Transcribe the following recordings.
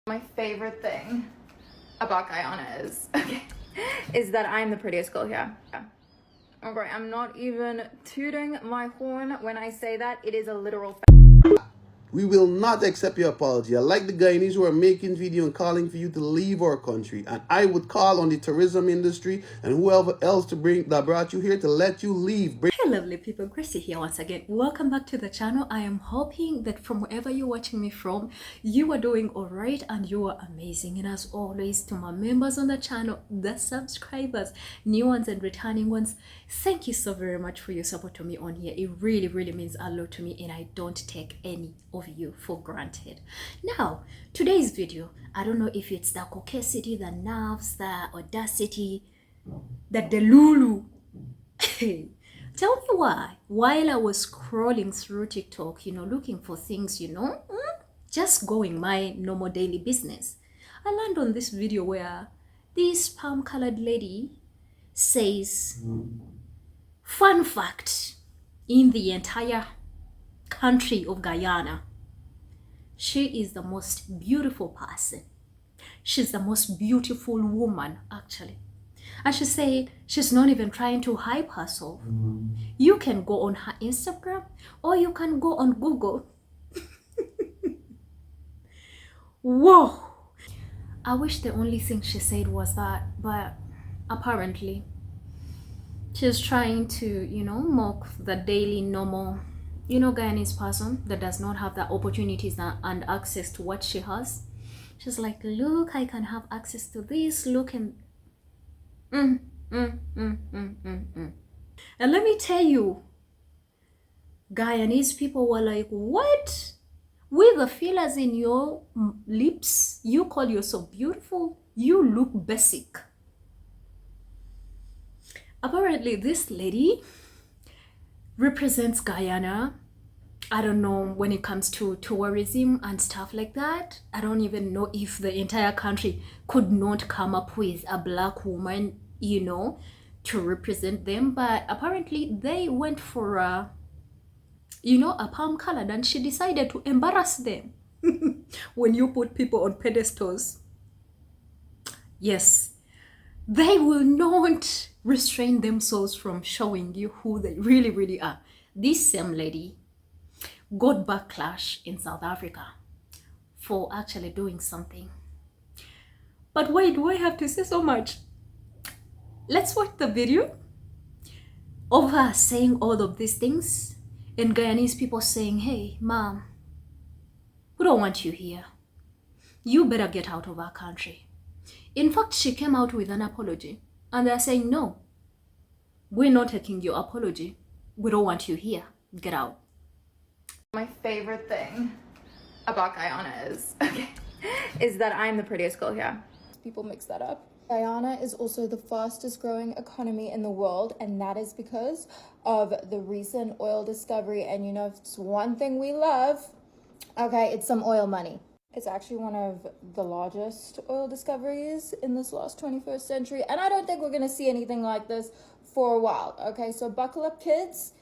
My favorite thing about Guyana is that I'm the prettiest girl here. Okay, I'm not even tooting my horn when I say that. It is a literal fact. We will not accept your apology. I like the Guyanese who are making video and calling for you to leave our country. And I would call on the tourism industry and whoever else that brought you here to let you leave. Hey lovely people, Gracie here once again. Welcome back to the channel. I am hoping that from wherever you're watching me from, you are doing alright and you are amazing. And as always, to my members on the channel, the subscribers, new ones and returning ones, thank you so very much for your support to me on here. It really means a lot to me and I don't take any of you for granted. Now, today's video, I don't know if it's the caucasity, the nerves, the audacity, the delulu. Tell me why, while I was scrolling through TikTok, looking for things, just going my normal daily business, I landed on this video where this palm-colored lady says, fun fact, in the entire country of Guyana, she is the most beautiful person. She's the most beautiful woman, actually. And she said she's not even trying to hype herself. You can go on her Instagram or you can go on Google. Whoa! I wish the only thing she said was that, but apparently she's trying to, mock the daily normal, Guyanese person that does not have the opportunities and access to what she has. She's like, look, I can have access to this, look and And let me tell you, Guyanese people were like, what? With the fillers in your lips, you call yourself beautiful? You look basic. Apparently, this lady represents Guyana. I don't know when it comes to tourism and stuff like that. I don't even know if the entire country could not come up with a black woman, to represent them. But apparently they went for a palm colored, and she decided to embarrass them. When you put people on pedestals, yes, they will not restrain themselves from showing you who they really are. This same lady got backlash in South Africa for actually doing something. But why do I have to say so much? Let's watch the video of her saying all of these things and Guyanese people saying, hey, mom, we don't want you here. You better get out of our country. In fact, she came out with an apology and they're saying, no, we're not taking your apology. We don't want you here. Get out. My favorite thing about Guyana is that I'm the prettiest girl here. People mix that up. Guyana is also the fastest growing economy in the world, and that is because of the recent oil discovery. And if it's one thing we love, it's some oil money. It's actually one of the largest oil discoveries in this last 21st century, and I don't think we're gonna see anything like this for a while. So buckle up, kids,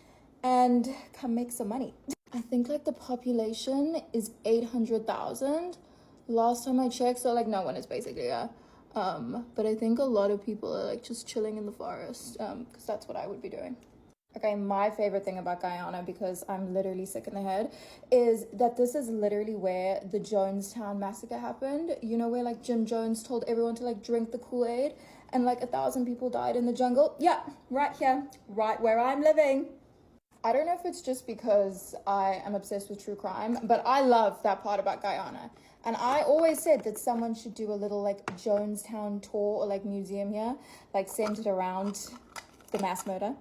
and come make some money. I think the population is 800,000 last time I checked, so no one is basically but I think a lot of people are just chilling in the forest, because that's what I would be doing. My favorite thing about Guyana, because I'm literally sick in the head, is that this is literally where the Jonestown massacre happened. Where Jim Jones told everyone to drink the Kool-Aid and 1,000 people died in the jungle. Yeah, right here, right where I'm living. I don't know if it's just because I am obsessed with true crime, but I love that part about Guyana. And I always said that someone should do a little Jonestown tour or museum here, centered around the mass murder.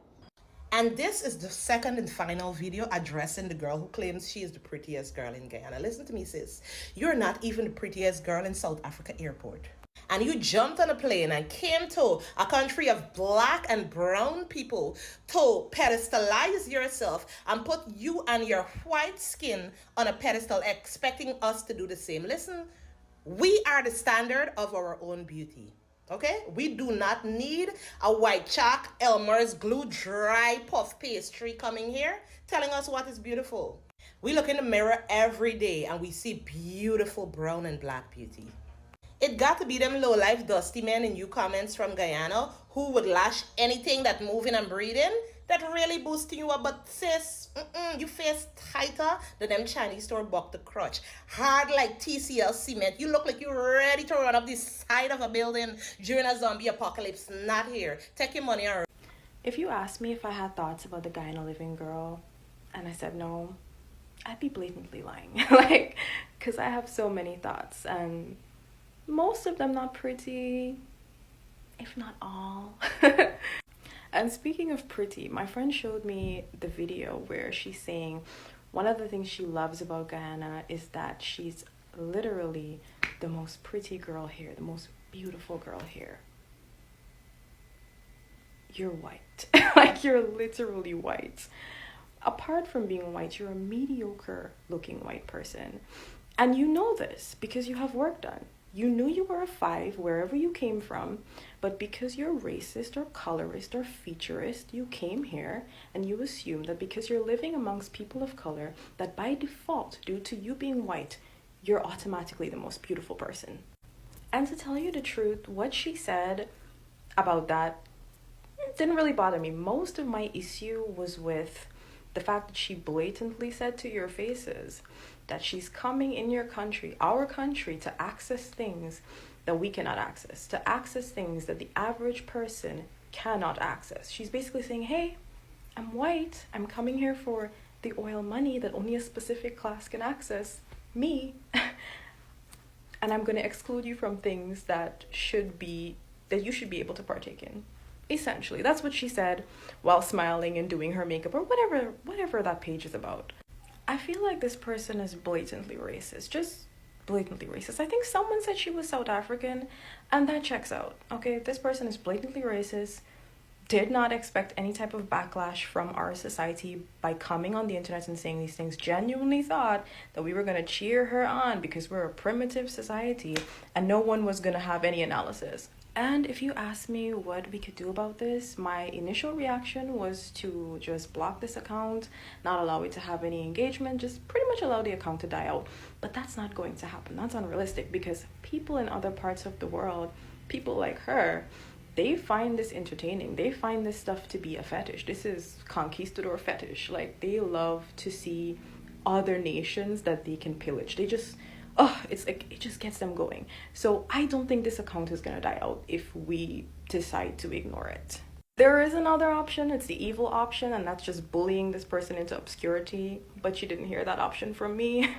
And this is the second and final video addressing the girl who claims she is the prettiest girl in Guyana. Listen to me, sis. You're not even the prettiest girl in South Africa airport. And you jumped on a plane and came to a country of black and brown people to pedestalize yourself and put you and your white skin on a pedestal, expecting us to do the same. Listen, we are the standard of our own beauty. Okay? We do not need a white chalk, Elmer's glue, dry puff pastry coming here telling us what is beautiful. We look in the mirror every day and we see beautiful brown and black beauty. It got to be them low-life dusty men in you comments from Guyana who would lash anything that moving and breathing that really boosting you up. But sis, you face tighter than them Chinese store buck the crutch. Hard like TCL cement. You look like you're ready to run up the side of a building during a zombie apocalypse. Not here. Take your money and... If you asked me if I had thoughts about the Guyana living girl and I said no, I'd be blatantly lying. Like, because I have so many thoughts and most of them not pretty, if not all. And speaking of pretty, my friend showed me the video where she's saying one of the things she loves about Guyana is that she's literally the most pretty girl here, the most beautiful girl here. You're white. Like, you're literally white. Apart from being white, you're a mediocre looking white person. And you know this because you have work done. You knew you were a 5 wherever you came from, but because you're racist or colorist or featurist, you came here and you assume that because you're living amongst people of color, that by default, due to you being white, you're automatically the most beautiful person. And to tell you the truth, what she said about that didn't really bother me. Most of my issue was with the fact that she blatantly said to your faces that she's coming in your country, our country, to access things that we cannot access, to access things that the average person cannot access. She's basically saying, hey, I'm white, I'm coming here for the oil money that only a specific class can access, me, and I'm going to exclude you from things that you should be able to partake in. Essentially, that's what she said while smiling and doing her makeup or whatever that page is about. I feel like this person is blatantly racist, just blatantly racist. I think someone said she was South African, and that checks out. Okay, this person is blatantly racist, did not expect any type of backlash from our society by coming on the internet and saying these things, genuinely thought that we were going to cheer her on because we're a primitive society and no one was going to have any analysis. And if you ask me what we could do about this, my initial reaction was to just block this account, not allow it to have any engagement, just pretty much allow the account to die out. But that's not going to happen. That's unrealistic because people in other parts of the world, people like her, they find this entertaining. They find this stuff to be a fetish. This is conquistador fetish. Like, they love to see other nations that they can pillage. They just... it's like, it just gets them going. So I don't think this account is gonna die out if we decide to ignore it. There is another option, it's the evil option, and that's just bullying this person into obscurity, but you didn't hear that option from me.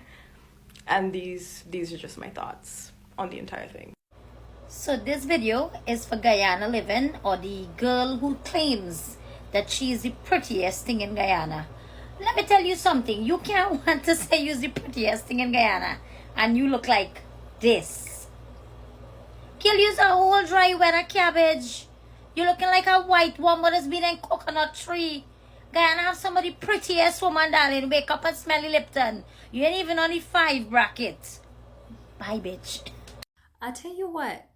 And these are just my thoughts on the entire thing. So this video is for Guyana living, or the girl who claims that she is the prettiest thing in Guyana. Let me tell you something, you can't want to say you're the prettiest thing in Guyana and you look like this. Kill use a whole dry winter cabbage. You're looking like a white woman that has been in coconut tree. Guyana have some of the prettiest woman, darling. Wake up and smell the Lipton. You ain't even on the 5 bracket. Bye, bitch. I tell you what,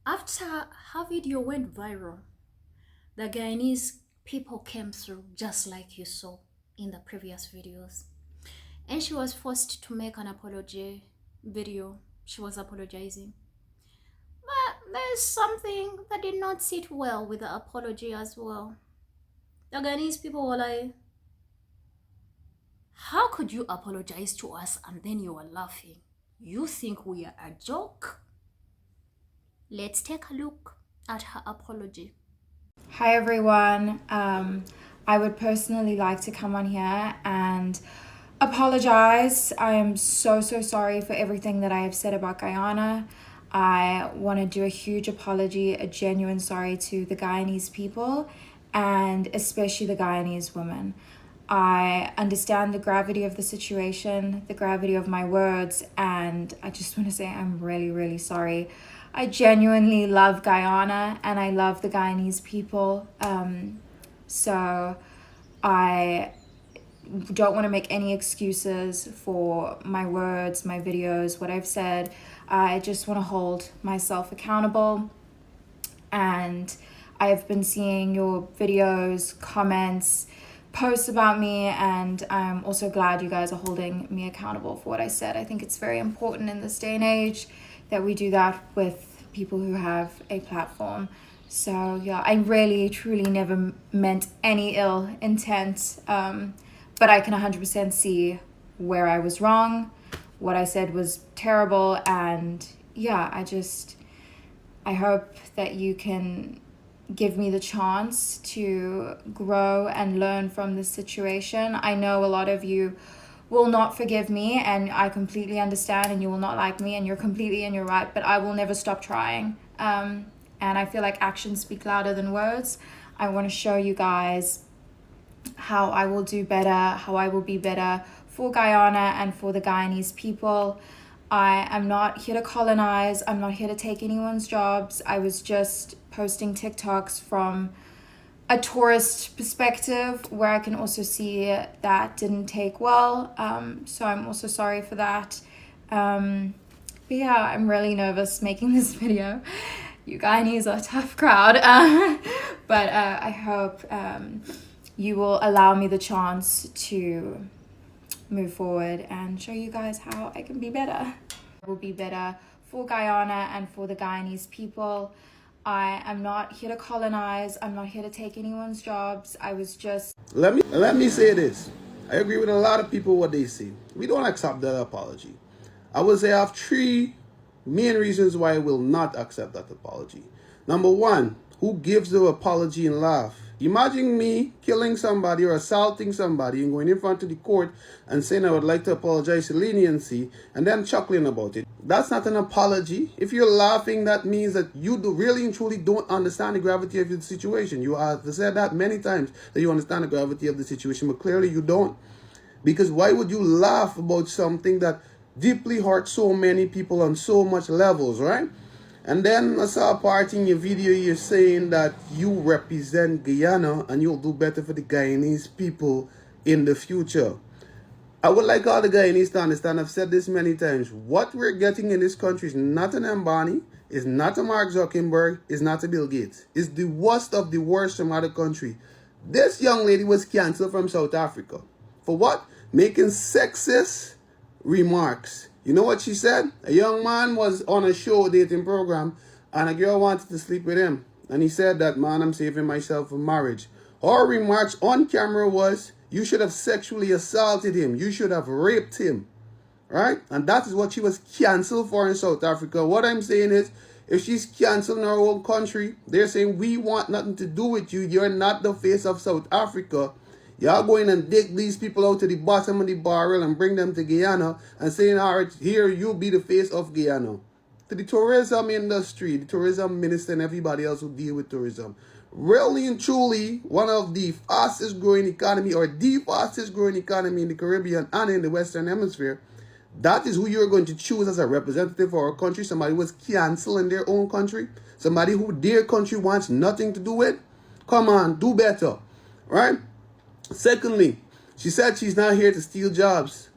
after her video went viral, the Guyanese people came through just like you saw in the previous videos. And she was forced to make an apology video. She was apologizing. But there's something that did not sit well with the apology as well. The Guyanese people were like, how could you apologize to us and then you are laughing? You think we are a joke? Let's take a look at her apology. Hi everyone. I would personally like to come on here and apologize. I am so sorry for everything that I have said about Guyana. I want to do a huge apology, a genuine sorry to the Guyanese people and especially the Guyanese women. I understand the gravity of the situation, the gravity of my words, and I just want to say I'm really sorry. I genuinely love Guyana and I love the Guyanese people. So I don't want to make any excuses for my words, my videos, what I've said. I just want to hold myself accountable. And I've been seeing your videos, comments, posts about me, and I'm also glad you guys are holding me accountable for what I said. I think it's very important in this day and age that we do that with people who have a platform. So yeah, I really truly never meant any ill intent, but I can 100% see where I was wrong. What I said was terrible, and yeah, I hope that you can give me the chance to grow and learn from this situation. I know a lot of you will not forgive me, and I completely understand, and you will not like me, and you're completely in your right, but I will never stop trying. And I feel like actions speak louder than words. I want to show you guys how I will do better, how I will be better for Guyana and for the Guyanese people. I am not here to colonize. I'm not here to take anyone's jobs. I was just posting TikToks from a tourist perspective, where I can also see that didn't take well. So I'm also sorry for that. But yeah, I'm really nervous making this video. You Guyanese are a tough crowd. But I hope you will allow me the chance to move forward and show you guys how I can be better. I will be better for Guyana and for the Guyanese people. I am not here to colonize. I'm not here to take anyone's jobs. I was just... Let me say this. I agree with a lot of people what they say. We don't accept that apology. I would say I have 3 main reasons why I will not accept that apology. Number 1, who gives the apology and laugh? Imagine me killing somebody or assaulting somebody and going in front of the court and saying I would like to apologize to leniency and then chuckling about it. That's not an apology. If you're laughing, that means that you really and truly don't understand the gravity of the situation. You have said that many times, that you understand the gravity of the situation, but clearly you don't. Because why would you laugh about something that deeply hurts so many people on so much levels, right? And then I saw a part in your video, you're saying that you represent Guyana and you'll do better for the Guyanese people in the future. I would like all the Guyanese to understand, I've said this many times, what we're getting in this country is not an Ambani, is not a Mark Zuckerberg, is not a Bill Gates. It's the worst of the worst from other country. This young lady was cancelled from South Africa. For what? Making sexist remarks. You know what she said? A young man was on a show dating program and a girl wanted to sleep with him. And he said that, man, I'm saving myself for marriage. Her remarks on camera was, you should have sexually assaulted him. You should have raped him. Right? And that is what she was cancelled for in South Africa. What I'm saying is, if she's cancelled in her own country, they're saying, we want nothing to do with you. You're not the face of South Africa. Y'all going and dig these people out to the bottom of the barrel and bring them to Guyana and saying, all right, here, you'll be the face of Guyana. To the tourism industry, the tourism minister and everybody else who deal with tourism. Really and truly, one of the fastest growing economy, or the fastest growing economy in the Caribbean and in the Western Hemisphere. That is who you're going to choose as a representative for our country. Somebody who was cancelled in their own country. Somebody who their country wants nothing to do with. Come on, do better. Right? Secondly, she said she's not here to steal jobs.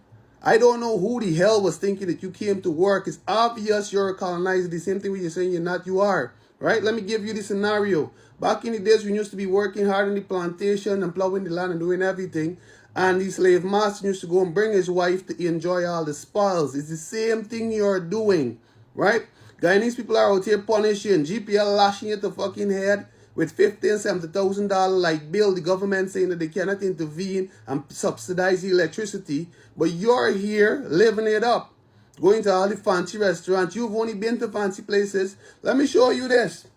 I don't know who the hell was thinking that you came to work. It's obvious you're a colonizer. The same thing when you're saying you're not, you are. Right? Let me give you the scenario. Back in the days when you used to be working hard on the plantation and plowing the land and doing everything, and the slave master used to go and bring his wife to enjoy all the spoils. It's the same thing you're doing. Right? Guyanese people are out here punishing, GPL lashing you to fucking head with $50,000 and $70,000 like bill, the government saying that they cannot intervene and subsidize the electricity, but you're here living it up, going to all the fancy restaurants. You've only been to fancy places. Let me show you this.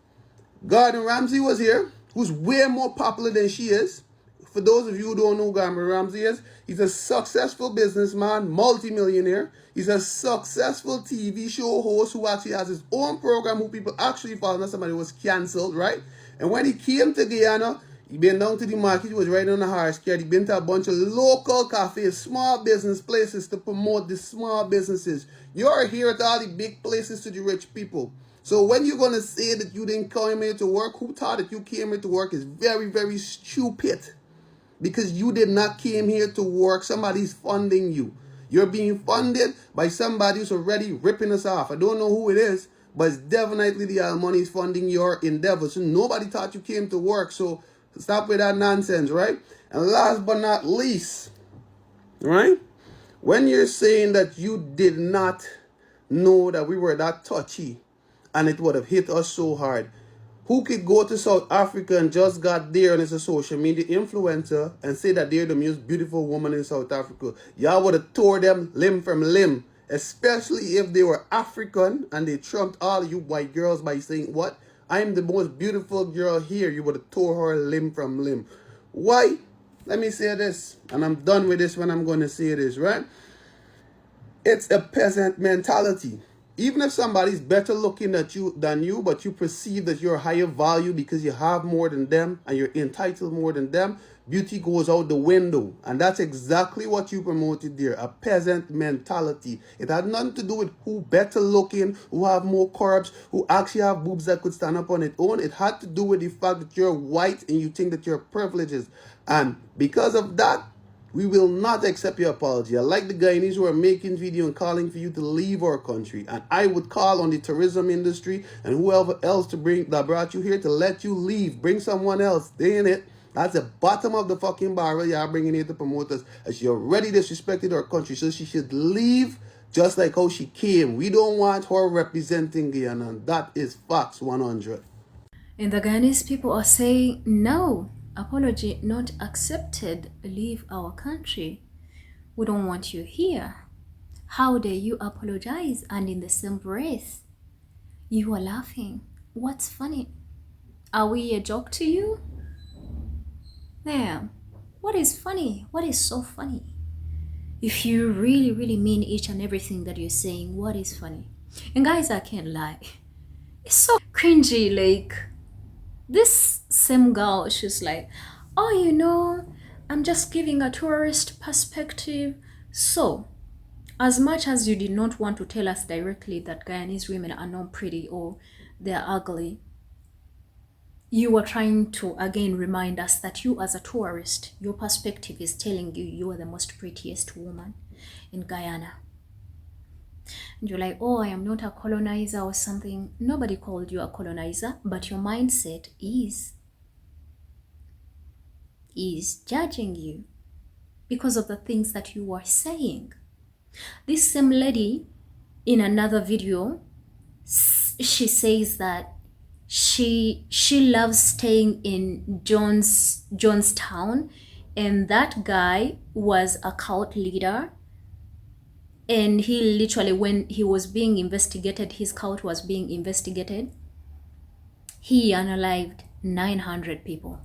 Gordon Ramsay was here, who's way more popular than she is. For those of you who don't know who Gordon Ramsay is, he's a successful businessman, multimillionaire. He's a successful TV show host who actually has his own program who people actually follow. Not somebody who was cancelled, right? And when he came to Guyana, he been down to the market, he was riding on a horse carriage. He been to a bunch of local cafes, small business places to promote the small businesses. You're here at all the big places to the rich people. So when you're going to say that you didn't come here to work, who thought that you came here to work is very, very stupid. Because you did not came here to work. Somebody's funding you. You're being funded by somebody who's already ripping us off. I don't know who it is, but it's definitely the money is funding your endeavors. So nobody thought you came to work. So Stop with that nonsense, right? And last but not least, right? When you're saying that you did not know that we were that touchy and it would have hit us so hard, who could go to South Africa and just got there and is a social media influencer and say that they're the most beautiful woman in South Africa? Y'all would have tore them limb from limb, especially if they were African and they trumped all of you white girls by saying, what? I'm the most beautiful girl here. You would have tore her limb from limb. Why? Let me say this, and I'm done with this when I'm going to say this, right? It's a peasant mentality. Even if somebody's better looking than you, but you perceive that you're higher value because you have more than them and you're entitled more than them, beauty goes out the window. And that's exactly what you promoted there, a peasant mentality. It had nothing to do with who better looking, who have more carbs, who actually have boobs that could stand up on its own. It had to do with the fact that you're white and you think that you're privileged. And because of that, we will not accept your apology. I like the Guyanese who are making video and calling for you to leave our country. And I would call on the tourism industry and whoever else that brought you here to let you leave. Bring someone else. They in it. That's the bottom of the fucking barrel y'all bringing here to promote us. And she already disrespected our country. So she should leave just like how she came. We don't want her representing Guyana. And that is facts 100. And the Guyanese people are saying, no, apology not accepted, leave our country. We don't want you here. How dare you apologize and in the same breath you are laughing? What's funny? Are we a joke to you? Damn, what is funny? What is so funny? If you really mean each and everything that you're saying, what is funny? And guys, I can't lie, it's so cringy. Like, this same girl, she's like, oh, you know, I'm just giving a tourist perspective. So, as much as you did not want to tell us directly that Guyanese women are not pretty or they're ugly, you were trying to again remind us that you as a tourist, your perspective is telling you you are the most prettiest woman in Guyana. And you're like, oh, I am not a colonizer or something. Nobody called you a colonizer, but your mindset is judging you because of the things that you are saying. This same lady in another video, she says that she loves staying in Jonestown, and that guy was a cult leader. And he literally, when he was being investigated, his cult was being investigated, he unalived 900 people.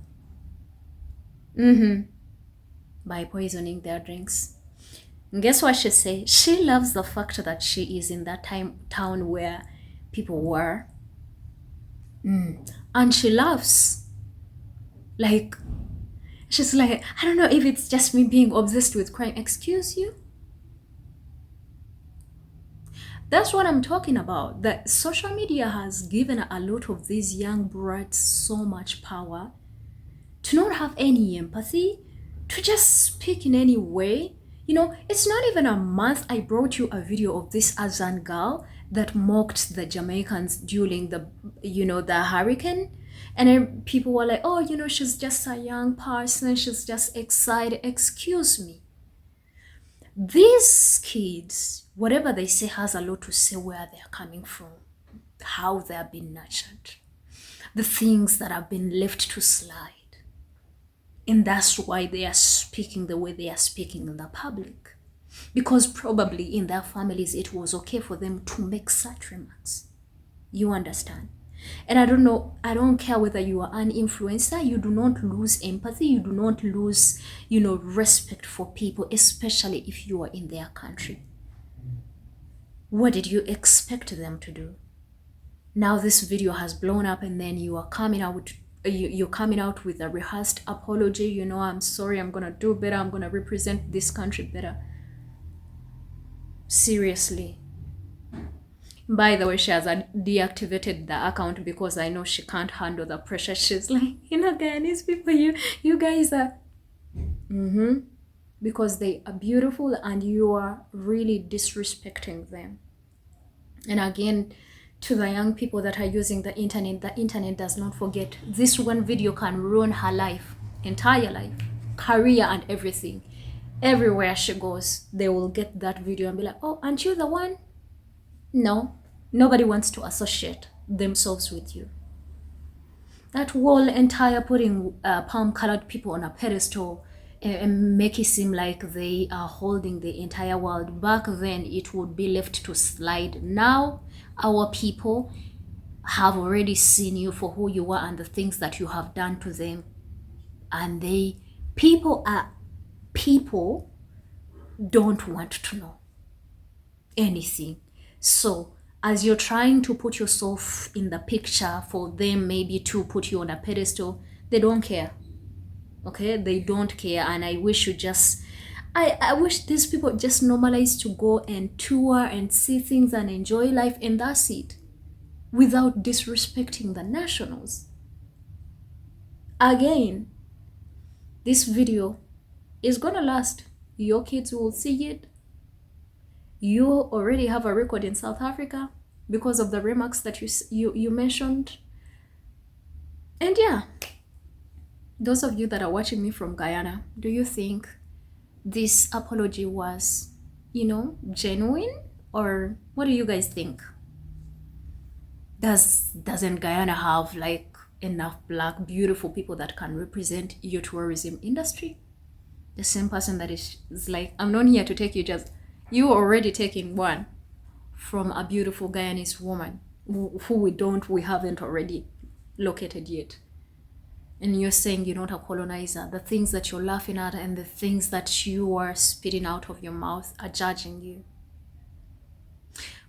By poisoning their drinks. And guess what she said? She loves the fact that she is in that town where people were. And she laughs. Like, she's like, I don't know if it's just me being obsessed with crime. Excuse you? That's what I'm talking about. That social media has given a lot of these young brats so much power to not have any empathy, to just speak in any way. You know, it's not even a month I brought you a video of this Azan girl that mocked the Jamaicans during the hurricane. And then people were like, oh, you know, she's just a young person, she's just excited. Excuse me. These kids, whatever they say has a lot to say where they're coming from, how they're being nurtured, the things that have been left to slide. And that's why they are speaking the way they are speaking in the public. Because probably in their families, it was okay for them to make such remarks. You understand? And I don't know, I don't care whether you are an influencer, you do not lose empathy, you do not lose, respect for people, especially if you are in their country. What did you expect them to do? Now this video has blown up and then you are coming out with you're coming out with a rehearsed apology. I'm sorry, I'm gonna do better, I'm gonna represent this country better. Seriously. By the way, she has deactivated the account because I know she can't handle the pressure. She's like, Guyanese people, you guys are because they are beautiful and you are really disrespecting them. And again, to the young people that are using the internet does not forget. This one video can ruin her life, entire life, career and everything. Everywhere she goes, they will get that video and be like, oh, aren't you the one? No, nobody wants to associate themselves with you. That whole entire putting palm-colored people on a pedestal and make it seem like they are holding the entire world. Back then, it would be left to slide. Now, our people have already seen you for who you are and the things that you have done to them. And people don't want to know anything. So as you're trying to put yourself in the picture for them maybe to put you on a pedestal, they don't care. Okay, they don't care. And I wish you just, I wish these people just normalize to go and tour and see things and enjoy life, and that's it, without disrespecting the nationals. Again, this video is gonna last. Your kids will see it. You already have a record in South Africa because of the remarks that you mentioned. And yeah, those of you that are watching me from Guyana, do you think this apology was, genuine? Or what do you guys think? Doesn't Guyana have like enough black, beautiful people that can represent your tourism industry? The same person that is like, I'm not here to take you, just you already taking one from a beautiful Guyanese woman who we haven't already located yet. And you're saying you're not a colonizer. The things that you're laughing at and the things that you are spitting out of your mouth are judging you.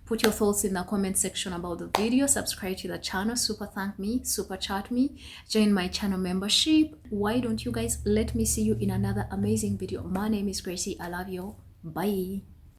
Put your thoughts in the comment section about the video. Subscribe to the channel. Super thank me. Super chat me. Join my channel membership. Why don't you guys let me see you in another amazing video? My name is Gracie. I love you. Bye.